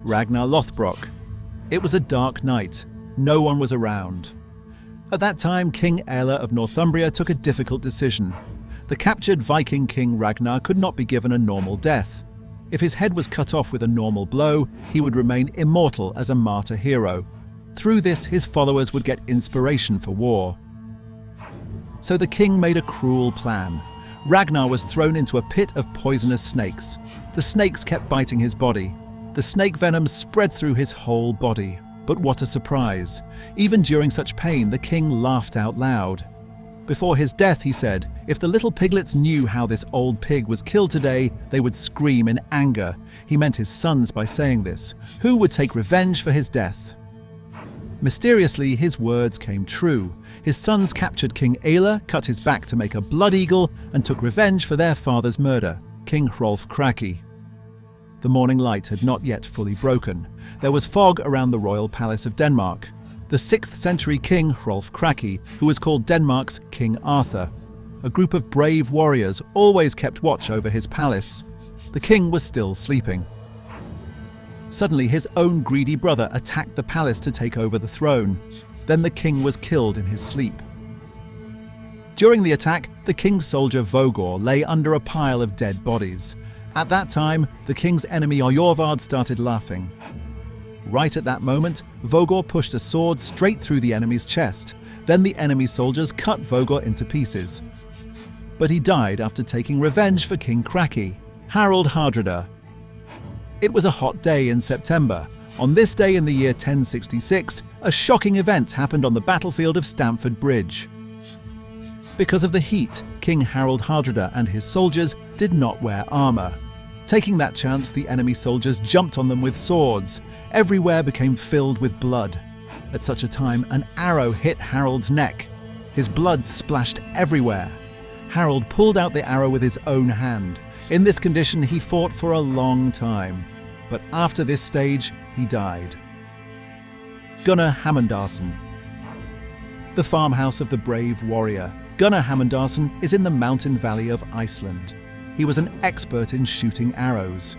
Ragnar Lothbrok. It was a dark night. No one was around. At that time, King Aelle of Northumbria took a difficult decision. The captured Viking king Ragnar could not be given a normal death. If his head was cut off with a normal blow, he would remain immortal as a martyr hero. Through this, his followers would get inspiration for war. So the king made a cruel plan. Ragnar was thrown into a pit of poisonous snakes. The snakes kept biting his body. The snake venom spread through his whole body. But what a surprise! Even during such pain, the king laughed out loud. Before his death, he said, if the little piglets knew how this old pig was killed today, they would scream in anger. He meant his sons by saying this. Who would take revenge for his death? Mysteriously, his words came true. His sons captured King Aelle, cut his back to make a blood eagle, and took revenge for their father's murder, King Hrolf Kraki. The morning light had not yet fully broken. There was fog around the royal palace of Denmark. The 6th century King Hrolf Kraki, who was called Denmark's King Arthur. A group of brave warriors always kept watch over his palace. The king was still sleeping. Suddenly, his own greedy brother attacked the palace to take over the throne. Then the king was killed in his sleep. During the attack, the king's soldier Vogor lay under a pile of dead bodies. At that time, the king's enemy Jorvard started laughing. Right at that moment, Vogor pushed a sword straight through the enemy's chest. Then the enemy soldiers cut Vogor into pieces. But he died after taking revenge for King Kraki, Harald Hardrada. It was a hot day in September. On this day in the year 1066, a shocking event happened on the battlefield of Stamford Bridge. Because of the heat, King Harald Hardrada and his soldiers did not wear armor. Taking that chance, the enemy soldiers jumped on them with swords. Everywhere became filled with blood. At such a time, an arrow hit Harald's neck. His blood splashed everywhere. Harald pulled out the arrow with his own hand. In this condition, he fought for a long time. But after this stage, he died. Gunnar Hammendarson. The farmhouse of the brave warrior. Gunnar Hammendarson is in the mountain valley of Iceland. He was an expert in shooting arrows.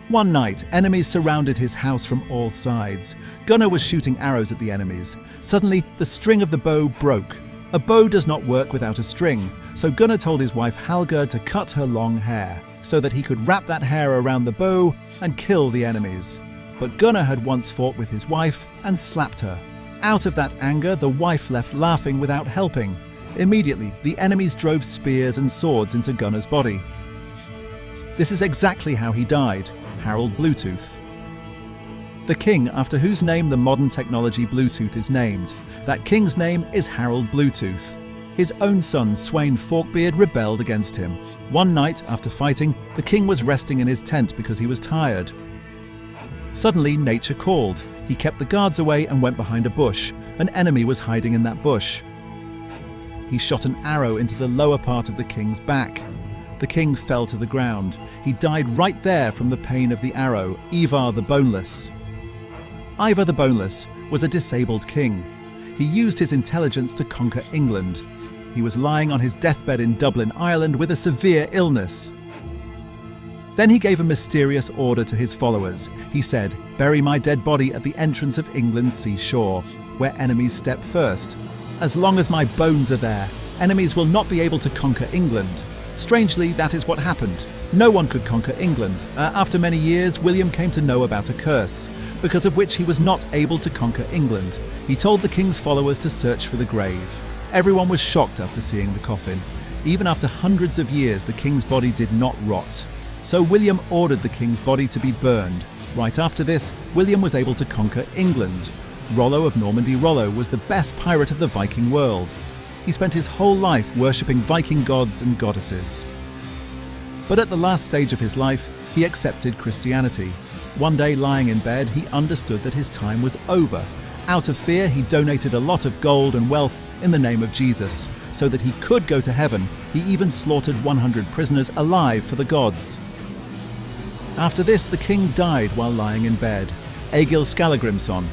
One night, enemies surrounded his house from all sides. Gunnar was shooting arrows at the enemies. Suddenly, the string of the bow broke. A bow does not work without a string, so Gunnar told his wife Halga to cut her long hair, so that he could wrap that hair around the bow and kill the enemies. But Gunnar had once fought with his wife and slapped her. Out of that anger, the wife left laughing without helping. Immediately, the enemies drove spears and swords into Gunnar's body. This is exactly how he died, Harald Bluetooth. The king after whose name the modern technology Bluetooth is named. That king's name is Harald Bluetooth. His own son, Sweyn Forkbeard, rebelled against him. One night, after fighting, the king was resting in his tent because he was tired. Suddenly, nature called. He kept the guards away and went behind a bush. An enemy was hiding in that bush. He shot an arrow into the lower part of the king's back. The king fell to the ground. He died right there from the pain of the arrow, Ivar the Boneless. Ivar the Boneless was a disabled king. He used his intelligence to conquer England. He was lying on his deathbed in Dublin, Ireland, with a severe illness. Then he gave a mysterious order to his followers. He said, "Bury my dead body at the entrance of England's seashore, where enemies step first. As long as my bones are there, enemies will not be able to conquer England." Strangely, that is what happened. No one could conquer England. After many years, William came to know about a curse, because of which he was not able to conquer England. He told the king's followers to search for the grave. Everyone was shocked after seeing the coffin. Even after hundreds of years, the king's body did not rot. So William ordered the king's body to be burned. Right after this, William was able to conquer England. Rollo of Normandy Rollo was the best pirate of the Viking world. He spent his whole life worshipping Viking gods and goddesses. But at the last stage of his life, he accepted Christianity. One day, lying in bed, he understood that his time was over. Out of fear, he donated a lot of gold and wealth in the name of Jesus, so that he could go to heaven. He even slaughtered 100 prisoners alive for the gods. After this, the king died while lying in bed. Egil Skallagrimsson.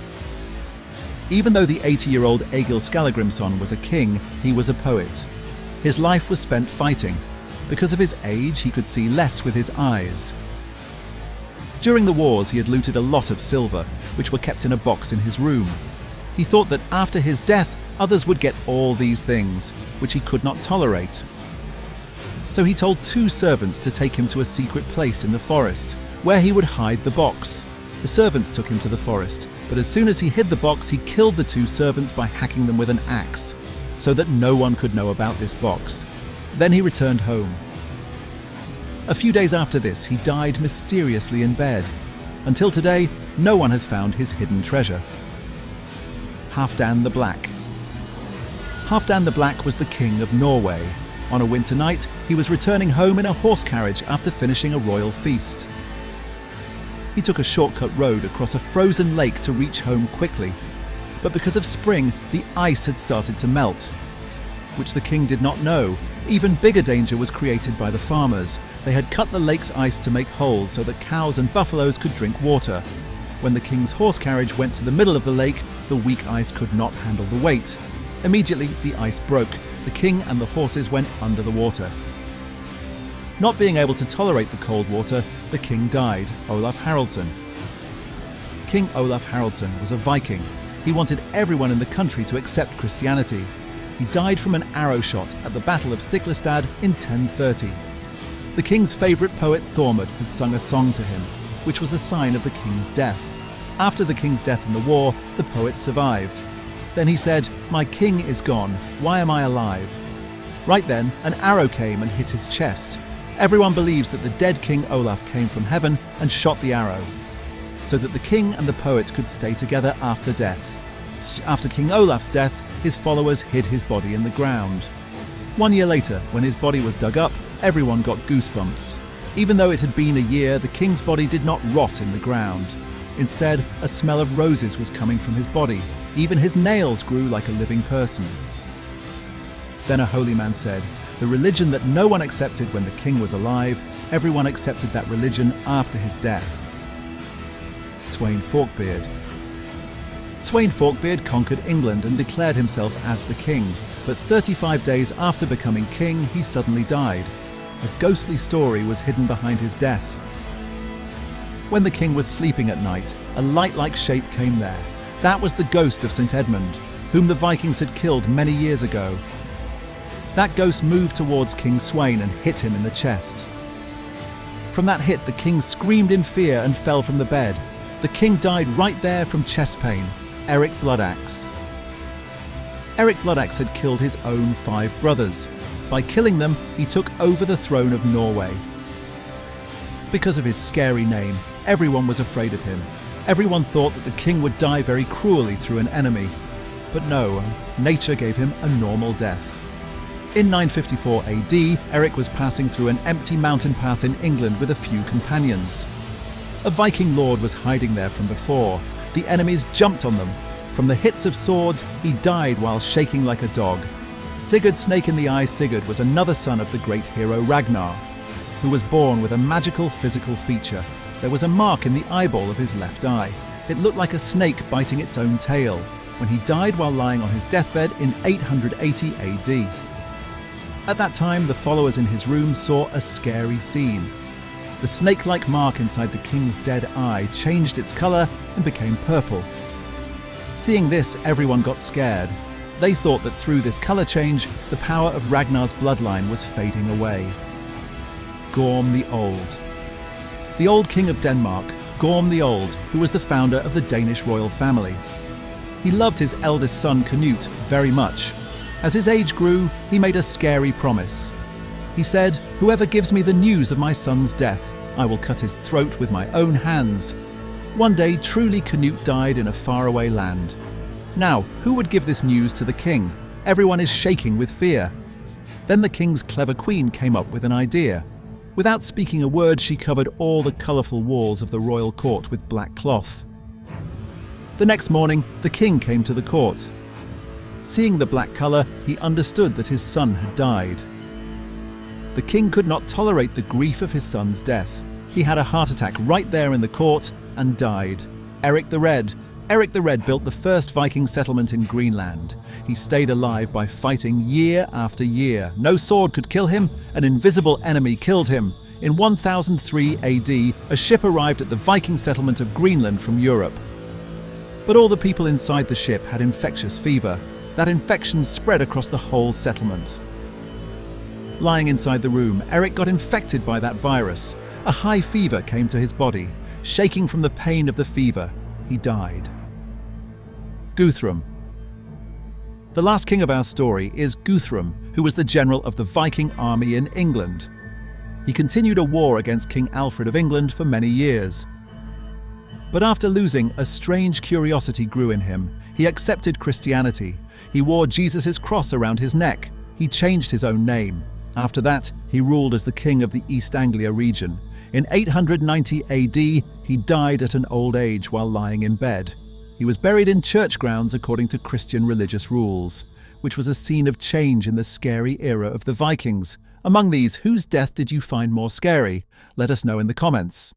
Even though the 80-year-old Egil Skallagrimsson was a king, he was a poet. His life was spent fighting. Because of his age, he could see less with his eyes. During the wars, he had looted a lot of silver, which were kept in a box in his room. He thought that after his death, others would get all these things, which he could not tolerate. So he told 2 servants to take him to a secret place in the forest, where he would hide the box. The servants took him to the forest, but as soon as he hid the box, he killed the 2 servants by hacking them with an axe, so that no one could know about this box. Then he returned home. A few days after this, he died mysteriously in bed. Until today, no one has found his hidden treasure. Halfdan the Black. Halfdan the Black was the king of Norway. On a winter night, he was returning home in a horse carriage after finishing a royal feast. He took a shortcut road across a frozen lake to reach home quickly. But because of spring, the ice had started to melt, which the king did not know. Even bigger danger was created by the farmers. They had cut the lake's ice to make holes so that cows and buffaloes could drink water. When the king's horse carriage went to the middle of the lake, the weak ice could not handle the weight. Immediately, the ice broke. The king and the horses went under the water. Not being able to tolerate the cold water, the king died, Olaf Haraldsson. King Olaf Haraldsson was a Viking. He wanted everyone in the country to accept Christianity. He died from an arrow shot at the Battle of Stiklestad in 1030. The king's favourite poet Thormod had sung a song to him, which was a sign of the king's death. After the king's death in the war, the poet survived. Then he said, "My king is gone, why am I alive?" Right then, an arrow came and hit his chest. Everyone believes that the dead King Olaf came from heaven and shot the arrow, so that the king and the poet could stay together after death. After King Olaf's death, his followers hid his body in the ground. 1 year later, when his body was dug up, everyone got goosebumps. Even though it had been a year, the king's body did not rot in the ground. Instead, a smell of roses was coming from his body. Even his nails grew like a living person. Then a holy man said, "The religion that no one accepted when the king was alive, everyone accepted that religion after his death." Sweyn Forkbeard. Sweyn Forkbeard conquered England and declared himself as the king, but 35 days after becoming king, he suddenly died. A ghostly story was hidden behind his death. When the king was sleeping at night, a light-like shape came there. That was the ghost of St. Edmund, whom the Vikings had killed many years ago. That ghost moved towards King Sweyn and hit him in the chest. From that hit, the king screamed in fear and fell from the bed. The king died right there from chest pain. Eric Bloodaxe. Eric Bloodaxe had killed his own 5 brothers. By killing them, he took over the throne of Norway. Because of his scary name, everyone was afraid of him. Everyone thought that the king would die very cruelly through an enemy. But no, nature gave him a normal death. In 954 AD, Eric was passing through an empty mountain path in England with a few companions. A Viking lord was hiding there from before. The enemies jumped on them. From the hits of swords, he died while shaking like a dog. Sigurd Snake in the Eye Sigurd was another son of the great hero Ragnar, who was born with a magical physical feature. There was a mark in the eyeball of his left eye. It looked like a snake biting its own tail, when he died while lying on his deathbed in 880 AD. At that time, the followers in his room saw a scary scene. The snake-like mark inside the king's dead eye changed its colour and became purple. Seeing this, everyone got scared. They thought that through this colour change, the power of Ragnar's bloodline was fading away. Gorm the Old. The old king of Denmark, Gorm the Old, who was the founder of the Danish royal family. He loved his eldest son Canute very much. As his age grew, he made a scary promise. He said, "Whoever gives me the news of my son's death, I will cut his throat with my own hands." One day, truly Canute died in a faraway land. Now, who would give this news to the king? Everyone is shaking with fear. Then the king's clever queen came up with an idea. Without speaking a word, she covered all the colourful walls of the royal court with black cloth. The next morning, the king came to the court. Seeing the black colour, he understood that his son had died. The king could not tolerate the grief of his son's death. He had a heart attack right there in the court and died. Eric the Red. Eric the Red built the first Viking settlement in Greenland. He stayed alive by fighting year after year. No sword could kill him. An invisible enemy killed him. In 1003 AD, a ship arrived at the Viking settlement of Greenland from Europe. But all the people inside the ship had infectious fever. That infection spread across the whole settlement. Lying inside the room, Eric got infected by that virus. A high fever came to his body. Shaking from the pain of the fever, he died. Guthrum. The last king of our story is Guthrum, who was the general of the Viking army in England. He continued a war against King Alfred of England for many years. But after losing, a strange curiosity grew in him. He accepted Christianity. He wore Jesus' cross around his neck. He changed his own name. After that, he ruled as the king of the East Anglia region. In 890 AD, he died at an old age while lying in bed. He was buried in church grounds according to Christian religious rules, which was a scene of change in the scary era of the Vikings. Among these, whose death did you find more scary? Let us know in the comments.